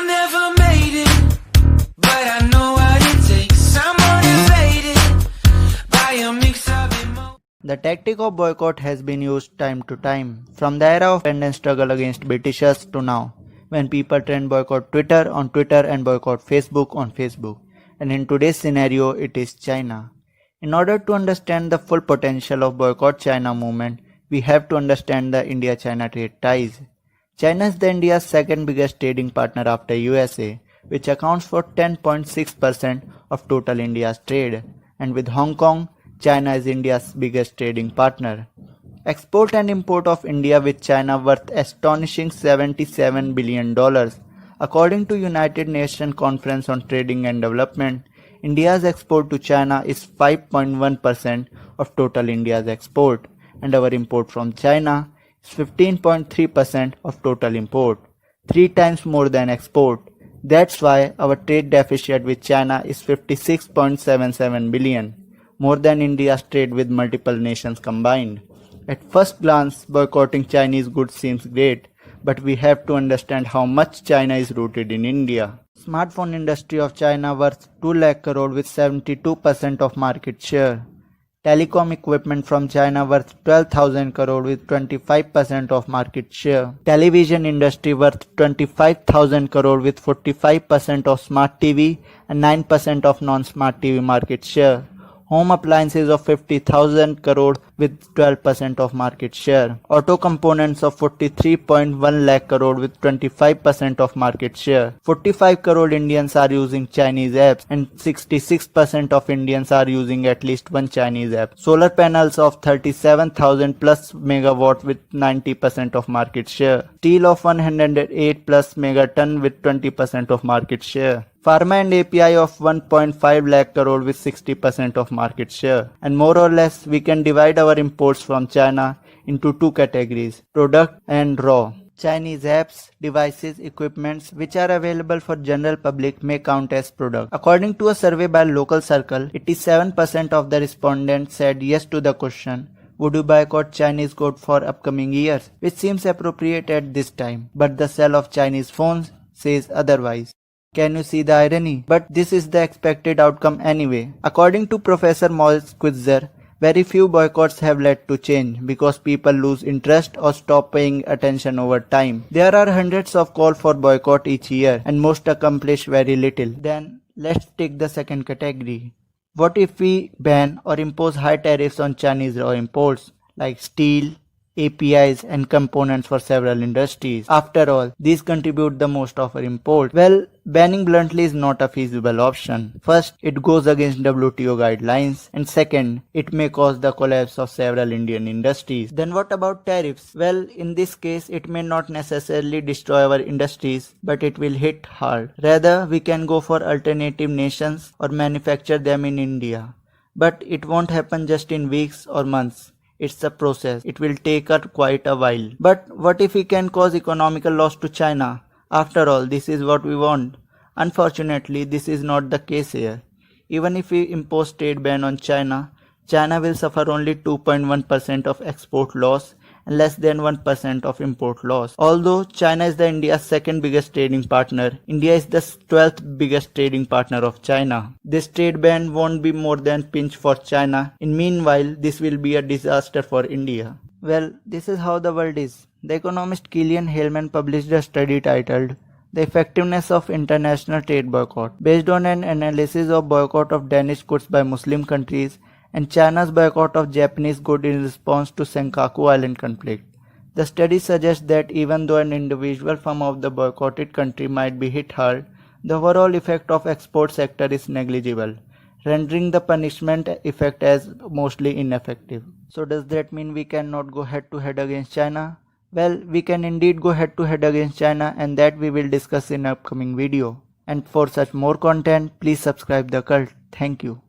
never made it, but I know what it takes. I'm motivated by a mix of emotions. The tactic of boycott has been used time to time, from the era of independence struggle against Britishers to now, when people trend boycott Twitter on Twitter and boycott Facebook on Facebook. And in today's scenario, it is China. In order to understand the full potential of boycott China movement, we have to understand the India-China trade ties. China is the India's second biggest trading partner after USA, which accounts for 10.6% of total India's trade, and with Hong Kong, China is India's biggest trading partner. Export and import of India with China worth astonishing $77 billion. According to United Nations Conference on Trading and Development, India's export to China is 5.1% of total India's export, and our import from China is 15.3% of total import, 3 times more than export. That's why our trade deficit with China is 56.77 billion, more than India's trade with multiple nations combined. At first glance, boycotting Chinese goods seems great, but we have to understand how much China is rooted in India. Smartphone industry of China worth 2 lakh crore with 72% of market share. Telecom equipment from China worth 12,000 crore with 25% of market share. Television industry worth 25,000 crore with 45% of smart TV and 9% of non-smart TV market share. Home appliances of 50,000 crore with 12% of market share. Auto components of 43.1 lakh crore with 25% of market share. 45 crore Indians are using Chinese apps and 66% of Indians are using at least one Chinese app. Solar panels of 37,000 plus megawatt with 90% of market share. Steel of 108 plus megaton with 20% of market share. Pharma and API of 1.5 lakh crore with 60% of market share. And more or less, we can divide our imports from China into 2 categories, product and raw. Chinese apps, devices, equipments which are available for general public may count as product. According to a survey by Local Circle, 87% of the respondents said yes to the question, would you boycott Chinese goods for upcoming years? Which seems appropriate at this time. But the sale of Chinese phones says otherwise. Can you see the irony? But this is the expected outcome anyway. According to Professor Moritz Quitzer, very few boycotts have led to change because people lose interest or stop paying attention over time. There are hundreds of calls for boycott each year and most accomplish very little. Then let's take the second category. What if we ban or impose high tariffs on Chinese raw imports like steel, APIs and components for several industries? After all, these contribute the most of our import. Well, banning bluntly is not a feasible option. First, it goes against WTO guidelines, and second, it may cause the collapse of several Indian industries. Then what about tariffs? Well, in this case, it may not necessarily destroy our industries, but it will hit hard. Rather, we can go for alternative nations or manufacture them in India. But it won't happen just in weeks or months. It's a process. It will take quite a while. But what if we can cause economical loss to China? After all, this is what we want. Unfortunately, this is not the case here. Even if we impose trade ban on China, China will suffer only 2.1% of export loss and less than 1% of import loss. Although China is the India's second biggest trading partner, India is the 12th biggest trading partner of China. This trade ban won't be more than pinch for China. In meanwhile, this will be a disaster for India. Well, this is how the world is. The economist Kilian Hellman published a study titled The Effectiveness of International Trade Boycott, based on an analysis of boycott of Danish goods by Muslim countries and China's boycott of Japanese goods in response to Senkaku Island conflict. The study suggests that even though an individual firm of the boycotted country might be hit hard, the overall effect of export sector is negligible, rendering the punishment effect as mostly ineffective. So does that mean we cannot go head to head against China? Well, we can indeed go head to head against China, and that we will discuss in upcoming video. And for such more content, please subscribe the cult. Thank you.